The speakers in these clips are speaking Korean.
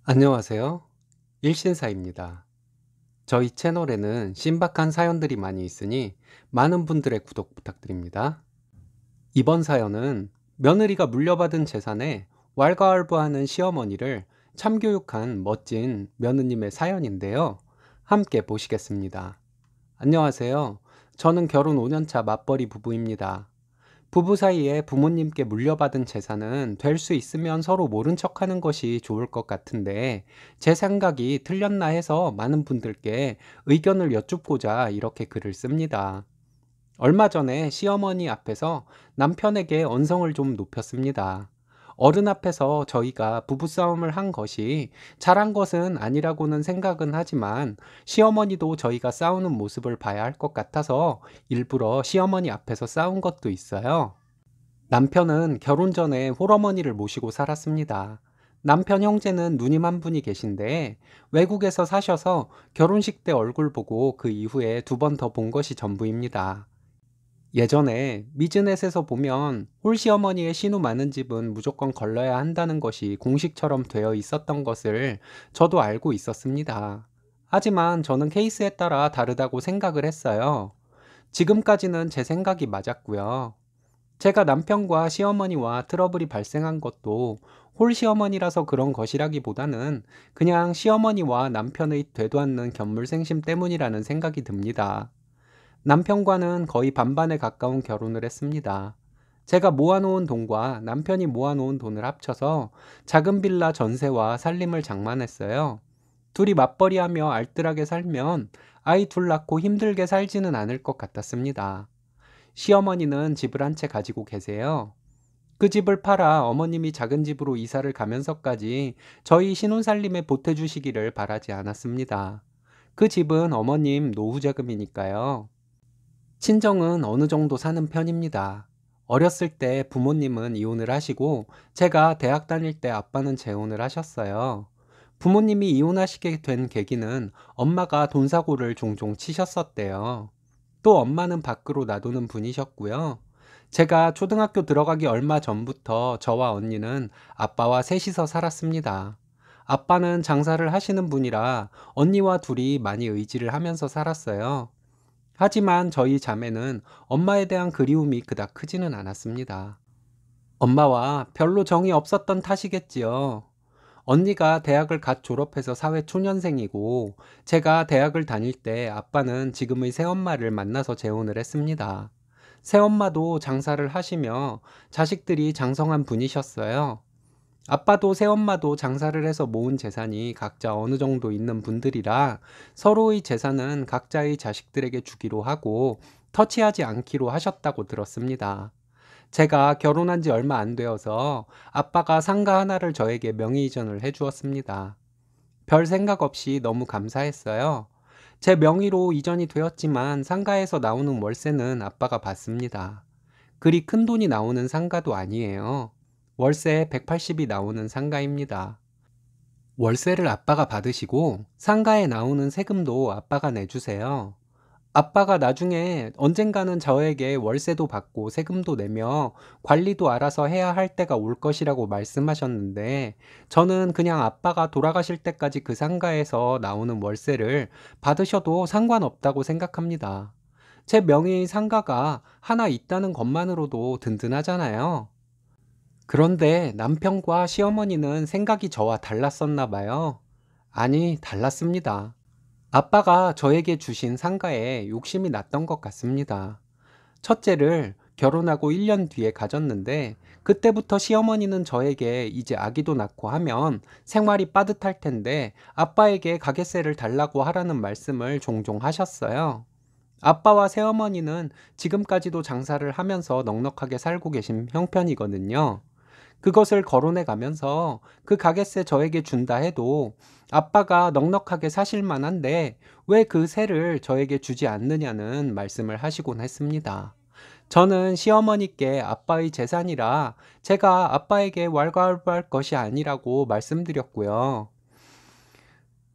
안녕하세요. 일신사입니다. 저희 채널에는 신박한 사연들이 많이 있으니 많은 분들의 구독 부탁드립니다. 이번 사연은 며느리가 물려받은 재산에 왈가왈부하는 시어머니를 참교육한 멋진 며느님의 사연인데요. 함께 보시겠습니다. 안녕하세요. 저는 결혼 5년차 맞벌이 부부입니다. 부부 사이에 부모님께 물려받은 재산은 될 수 있으면 서로 모른 척 하는 것이 좋을 것 같은데, 제 생각이 틀렸나 해서 많은 분들께 의견을 여쭙고자 이렇게 글을 씁니다. 얼마 전에 시어머니 앞에서 남편에게 언성을 좀 높였습니다. 어른 앞에서 저희가 부부싸움을 한 것이 잘한 것은 아니라고는 생각은 하지만 시어머니도 저희가 싸우는 모습을 봐야 할 것 같아서 일부러 시어머니 앞에서 싸운 것도 있어요. 남편은 결혼 전에 홀어머니를 모시고 살았습니다. 남편 형제는 누님 한 분이 계신데 외국에서 사셔서 결혼식 때 얼굴 보고 그 이후에 두 번 더 본 것이 전부입니다. 예전에 미즈넷에서 보면 홀시어머니의 신우 많은 집은 무조건 걸러야 한다는 것이 공식처럼 되어 있었던 것을 저도 알고 있었습니다. 하지만 저는 케이스에 따라 다르다고 생각을 했어요. 지금까지는 제 생각이 맞았고요. 제가 남편과 시어머니와 트러블이 발생한 것도 홀시어머니라서 그런 것이라기보다는 그냥 시어머니와 남편의 되도 않는 견물생심 때문이라는 생각이 듭니다. 남편과는 거의 반반에 가까운 결혼을 했습니다. 제가 모아놓은 돈과 남편이 모아놓은 돈을 합쳐서 작은 빌라 전세와 살림을 장만했어요. 둘이 맞벌이하며 알뜰하게 살면 아이 둘 낳고 힘들게 살지는 않을 것 같았습니다. 시어머니는 집을 한 채 가지고 계세요. 그 집을 팔아 어머님이 작은 집으로 이사를 가면서까지 저희 신혼살림에 보태주시기를 바라지 않았습니다. 그 집은 어머님 노후 자금이니까요. 친정은 어느 정도 사는 편입니다. 어렸을 때 부모님은 이혼을 하시고 제가 대학 다닐 때 아빠는 재혼을 하셨어요. 부모님이 이혼하시게 된 계기는 엄마가 돈 사고를 종종 치셨었대요. 또 엄마는 밖으로 놔두는 분이셨고요. 제가 초등학교 들어가기 얼마 전부터 저와 언니는 아빠와 셋이서 살았습니다. 아빠는 장사를 하시는 분이라 언니와 둘이 많이 의지를 하면서 살았어요. 하지만 저희 자매는 엄마에 대한 그리움이 그닥 크지는 않았습니다. 엄마와 별로 정이 없었던 탓이겠지요. 언니가 대학을 갓 졸업해서 사회 초년생이고 제가 대학을 다닐 때 아빠는 지금의 새엄마를 만나서 재혼을 했습니다. 새엄마도 장사를 하시며 자식들이 장성한 분이셨어요. 아빠도 새엄마도 장사를 해서 모은 재산이 각자 어느 정도 있는 분들이라 서로의 재산은 각자의 자식들에게 주기로 하고 터치하지 않기로 하셨다고 들었습니다. 제가 결혼한 지 얼마 안 되어서 아빠가 상가 하나를 저에게 명의 이전을 해 주었습니다. 별 생각 없이 너무 감사했어요. 제 명의로 이전이 되었지만 상가에서 나오는 월세는 아빠가 받습니다. 그리 큰 돈이 나오는 상가도 아니에요. 월세 180이 나오는 상가입니다. 월세를 아빠가 받으시고 상가에 나오는 세금도 아빠가 내주세요. 아빠가 나중에 언젠가는 저에게 월세도 받고 세금도 내며 관리도 알아서 해야 할 때가 올 것이라고 말씀하셨는데 저는 그냥 아빠가 돌아가실 때까지 그 상가에서 나오는 월세를 받으셔도 상관없다고 생각합니다. 제 명의의 상가가 하나 있다는 것만으로도 든든하잖아요. 그런데 남편과 시어머니는 생각이 저와 달랐었나 봐요. 아니, 달랐습니다. 아빠가 저에게 주신 상가에 욕심이 났던 것 같습니다. 첫째를 결혼하고 1년 뒤에 가졌는데 그때부터 시어머니는 저에게 이제 아기도 낳고 하면 생활이 빠듯할 텐데 아빠에게 가게세를 달라고 하라는 말씀을 종종 하셨어요. 아빠와 새어머니는 지금까지도 장사를 하면서 넉넉하게 살고 계신 형편이거든요. 그것을 거론해 가면서 그 가게세 저에게 준다 해도 아빠가 넉넉하게 사실 만한데 왜 그 세를 저에게 주지 않느냐는 말씀을 하시곤 했습니다. 저는 시어머니께 아빠의 재산이라 제가 아빠에게 왈가왈부할 것이 아니라고 말씀드렸고요.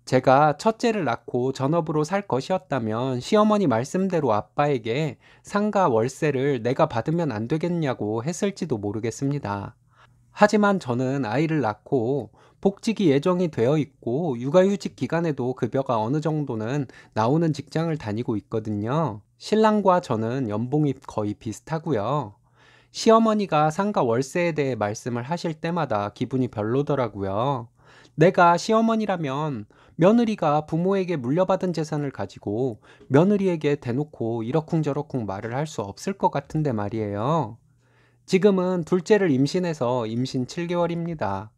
제가 첫째를 낳고 전업으로 살 것이었다면 시어머니 말씀대로 아빠에게 상가 월세를 내가 받으면 안 되겠냐고 했을지도 모르겠습니다. 하지만 저는 아이를 낳고 복직이 예정이 되어 있고 육아휴직 기간에도 급여가 어느 정도는 나오는 직장을 다니고 있거든요. 신랑과 저는 연봉이 거의 비슷하고요. 시어머니가 상가 월세에 대해 말씀을 하실 때마다 기분이 별로더라고요. 내가 시어머니라면 며느리가 부모에게 물려받은 재산을 가지고 며느리에게 대놓고 이러쿵저러쿵 말을 할 수 없을 것 같은데 말이에요. 지금은 둘째를 임신해서 임신 7개월입니다.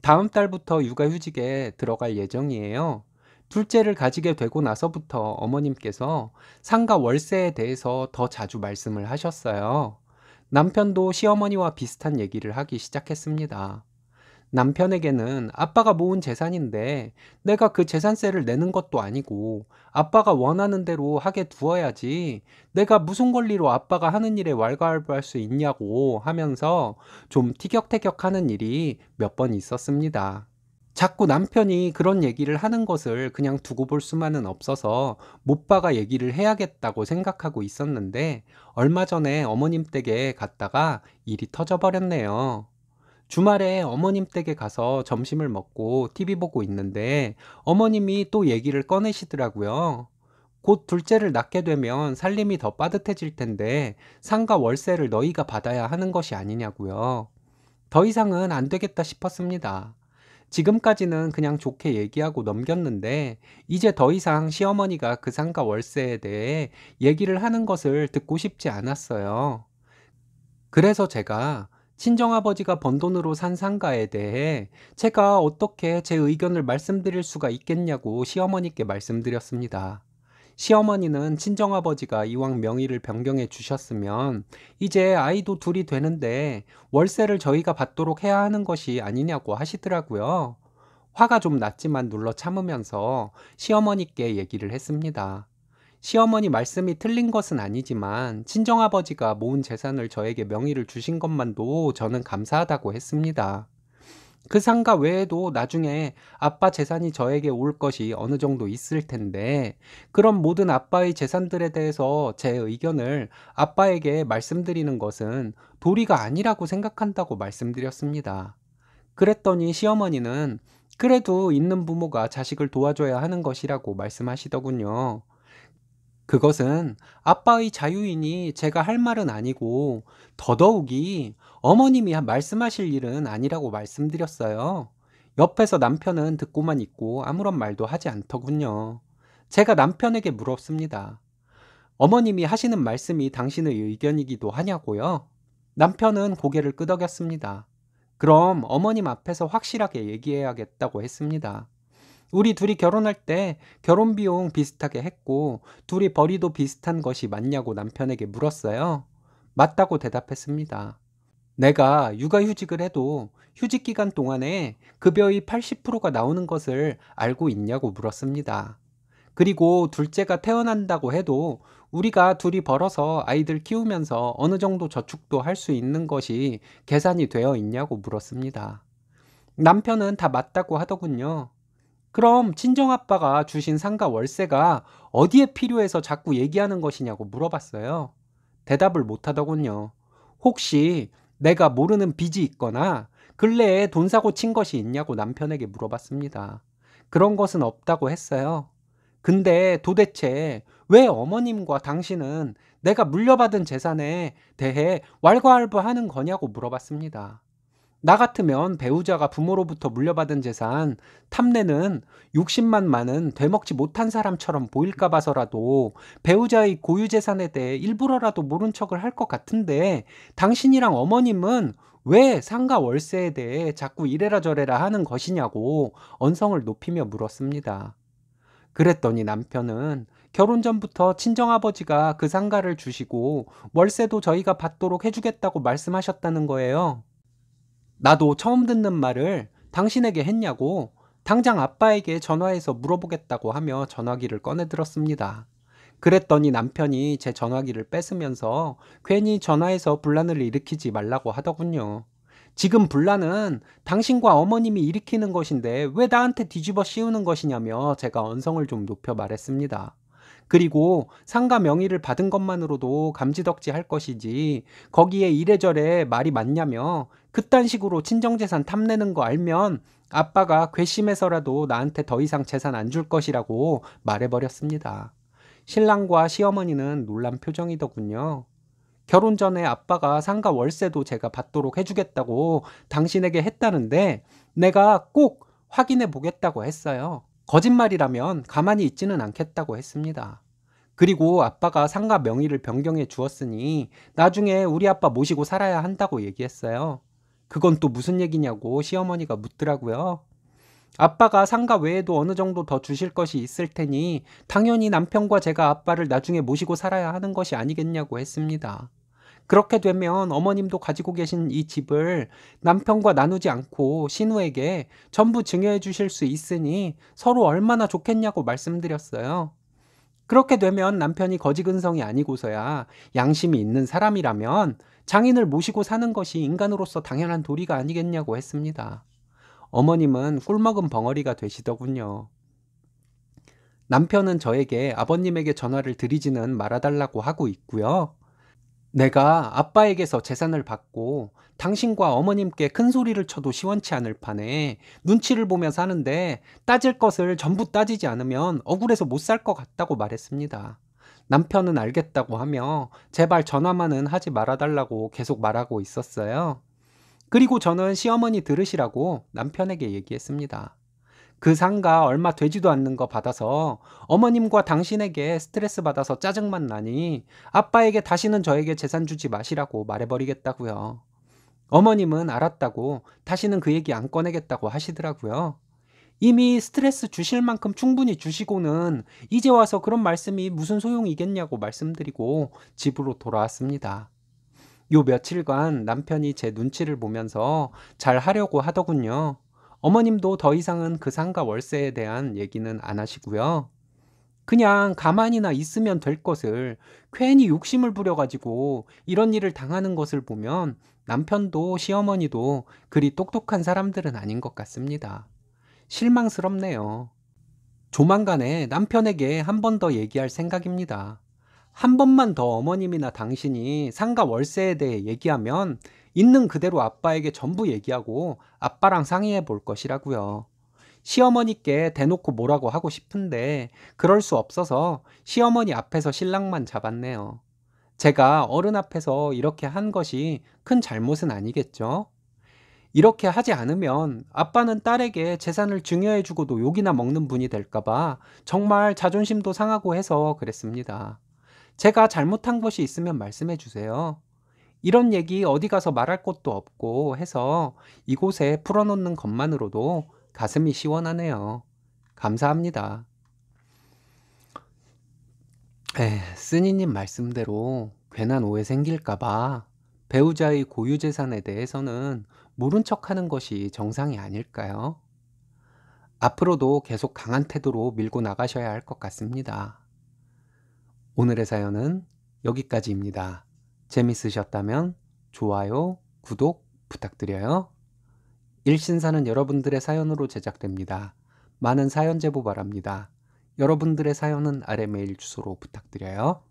다음 달부터 육아휴직에 들어갈 예정이에요. 둘째를 가지게 되고 나서부터 어머님께서 상가 월세에 대해서 더 자주 말씀을 하셨어요. 남편도 시어머니와 비슷한 얘기를 하기 시작했습니다. 남편에게는 아빠가 모은 재산인데 내가 그 재산세를 내는 것도 아니고 아빠가 원하는 대로 하게 두어야지 내가 무슨 권리로 아빠가 하는 일에 왈가왈부할 수 있냐고 하면서 좀 티격태격하는 일이 몇 번 있었습니다. 자꾸 남편이 그런 얘기를 하는 것을 그냥 두고 볼 수만은 없어서 못 박아 얘기를 해야겠다고 생각하고 있었는데 얼마 전에 어머님 댁에 갔다가 일이 터져버렸네요. 주말에 어머님 댁에 가서 점심을 먹고 TV 보고 있는데 어머님이 또 얘기를 꺼내시더라고요. 곧 둘째를 낳게 되면 살림이 더 빠듯해질 텐데 상가 월세를 너희가 받아야 하는 것이 아니냐고요. 더 이상은 안 되겠다 싶었습니다. 지금까지는 그냥 좋게 얘기하고 넘겼는데 이제 더 이상 시어머니가 그 상가 월세에 대해 얘기를 하는 것을 듣고 싶지 않았어요. 그래서 제가 친정아버지가 번 돈으로 산 상가에 대해 제가 어떻게 제 의견을 말씀드릴 수가 있겠냐고 시어머니께 말씀드렸습니다. 시어머니는 친정아버지가 이왕 명의를 변경해 주셨으면 이제 아이도 둘이 되는데 월세를 저희가 받도록 해야 하는 것이 아니냐고 하시더라고요. 화가 좀 났지만 눌러 참으면서 시어머니께 얘기를 했습니다. 시어머니 말씀이 틀린 것은 아니지만 친정아버지가 모은 재산을 저에게 명의를 주신 것만도 저는 감사하다고 했습니다. 그 상가 외에도 나중에 아빠 재산이 저에게 올 것이 어느 정도 있을 텐데, 그런 모든 아빠의 재산들에 대해서 제 의견을 아빠에게 말씀드리는 것은 도리가 아니라고 생각한다고 말씀드렸습니다. 그랬더니 시어머니는 그래도 있는 부모가 자식을 도와줘야 하는 것이라고 말씀하시더군요. 그것은 아빠의 자유이니 제가 할 말은 아니고 더더욱이 어머님이 말씀하실 일은 아니라고 말씀드렸어요. 옆에서 남편은 듣고만 있고 아무런 말도 하지 않더군요. 제가 남편에게 물었습니다. 어머님이 하시는 말씀이 당신의 의견이기도 하냐고요? 남편은 고개를 끄덕였습니다. 그럼 어머님 앞에서 확실하게 얘기해야겠다고 했습니다. 우리 둘이 결혼할 때 결혼 비용 비슷하게 했고 둘이 벌이도 비슷한 것이 맞냐고 남편에게 물었어요. 맞다고 대답했습니다. 내가 육아휴직을 해도 휴직 기간 동안에 급여의 80%가 나오는 것을 알고 있냐고 물었습니다. 그리고 둘째가 태어난다고 해도 우리가 둘이 벌어서 아이들 키우면서 어느 정도 저축도 할 수 있는 것이 계산이 되어 있냐고 물었습니다. 남편은 다 맞다고 하더군요. 그럼 친정아빠가 주신 상가 월세가 어디에 필요해서 자꾸 얘기하는 것이냐고 물어봤어요. 대답을 못 하더군요. 혹시 내가 모르는 빚이 있거나 근래에 돈 사고 친 것이 있냐고 남편에게 물어봤습니다. 그런 것은 없다고 했어요. 근데 도대체 왜 어머님과 당신은 내가 물려받은 재산에 대해 왈가왈부하는 거냐고 물어봤습니다. 나 같으면 배우자가 부모로부터 물려받은 재산 탐내는 욕심만 많은 되먹지 못한 사람처럼 보일까 봐서라도 배우자의 고유 재산에 대해 일부러라도 모른 척을 할 것 같은데 당신이랑 어머님은 왜 상가 월세에 대해 자꾸 이래라 저래라 하는 것이냐고 언성을 높이며 물었습니다. 그랬더니 남편은 결혼 전부터 친정아버지가 그 상가를 주시고 월세도 저희가 받도록 해주겠다고 말씀하셨다는 거예요. 나도 처음 듣는 말을 당신에게 했냐고 당장 아빠에게 전화해서 물어보겠다고 하며 전화기를 꺼내 들었습니다. 그랬더니 남편이 제 전화기를 뺏으면서 괜히 전화해서 분란을 일으키지 말라고 하더군요. 지금 분란은 당신과 어머님이 일으키는 것인데 왜 나한테 뒤집어 씌우는 것이냐며 제가 언성을 좀 높여 말했습니다. 그리고 상가 명의를 받은 것만으로도 감지덕지 할 것이지 거기에 이래저래 말이 많냐며 그딴 식으로 친정재산 탐내는 거 알면 아빠가 괘씸해서라도 나한테 더 이상 재산 안 줄 것이라고 말해버렸습니다. 신랑과 시어머니는 놀란 표정이더군요. 결혼 전에 아빠가 상가 월세도 제가 받도록 해주겠다고 당신에게 했다는데 내가 꼭 확인해 보겠다고 했어요. 거짓말이라면 가만히 있지는 않겠다고 했습니다. 그리고 아빠가 상가 명의를 변경해 주었으니 나중에 우리 아빠 모시고 살아야 한다고 얘기했어요. 그건 또 무슨 얘기냐고 시어머니가 묻더라고요. 아빠가 상가 외에도 어느 정도 더 주실 것이 있을 테니 당연히 남편과 제가 아빠를 나중에 모시고 살아야 하는 것이 아니겠냐고 했습니다. 그렇게 되면 어머님도 가지고 계신 이 집을 남편과 나누지 않고 신우에게 전부 증여해 주실 수 있으니 서로 얼마나 좋겠냐고 말씀드렸어요. 그렇게 되면 남편이 거지근성이 아니고서야 양심이 있는 사람이라면 장인을 모시고 사는 것이 인간으로서 당연한 도리가 아니겠냐고 했습니다. 어머님은 꿀먹은 벙어리가 되시더군요. 남편은 저에게 아버님에게 전화를 드리지는 말아달라고 하고 있고요. 내가 아빠에게서 재산을 받고 당신과 어머님께 큰 소리를 쳐도 시원치 않을 판에 눈치를 보며 사는데 따질 것을 전부 따지지 않으면 억울해서 못 살 것 같다고 말했습니다. 남편은 알겠다고 하며 제발 전화만은 하지 말아달라고 계속 말하고 있었어요. 그리고 저는 시어머니 들으시라고 남편에게 얘기했습니다. 그 상가 얼마 되지도 않는 거 받아서 어머님과 당신에게 스트레스 받아서 짜증만 나니 아빠에게 다시는 저에게 재산 주지 마시라고 말해버리겠다고요. 어머님은 알았다고 다시는 그 얘기 안 꺼내겠다고 하시더라고요. 이미 스트레스 주실 만큼 충분히 주시고는 이제 와서 그런 말씀이 무슨 소용이겠냐고 말씀드리고 집으로 돌아왔습니다. 요 며칠간 남편이 제 눈치를 보면서 잘 하려고 하더군요. 어머님도 더 이상은 그 상가 월세에 대한 얘기는 안 하시고요. 그냥 가만히나 있으면 될 것을 괜히 욕심을 부려가지고 이런 일을 당하는 것을 보면 남편도 시어머니도 그리 똑똑한 사람들은 아닌 것 같습니다. 실망스럽네요. 조만간에 남편에게 한 번 더 얘기할 생각입니다. 한 번만 더 어머님이나 당신이 상가 월세에 대해 얘기하면 있는 그대로 아빠에게 전부 얘기하고 아빠랑 상의해 볼 것이라고요. 시어머니께 대놓고 뭐라고 하고 싶은데 그럴 수 없어서 시어머니 앞에서 신랑만 잡았네요. 제가 어른 앞에서 이렇게 한 것이 큰 잘못은 아니겠죠? 이렇게 하지 않으면 아빠는 딸에게 재산을 증여해주고도 욕이나 먹는 분이 될까봐 정말 자존심도 상하고 해서 그랬습니다. 제가 잘못한 것이 있으면 말씀해 주세요. 이런 얘기 어디 가서 말할 곳도 없고 해서 이곳에 풀어놓는 것만으로도 가슴이 시원하네요. 감사합니다. 쓰니님 말씀대로 괜한 오해 생길까봐 배우자의 고유 재산에 대해서는 모른 척 하는 것이 정상이 아닐까요? 앞으로도 계속 강한 태도로 밀고 나가셔야 할 것 같습니다. 오늘의 사연은 여기까지입니다. 재밌으셨다면 좋아요, 구독 부탁드려요. 일신사는 여러분들의 사연으로 제작됩니다. 많은 사연 제보 바랍니다. 여러분들의 사연은 아래 메일 주소로 부탁드려요.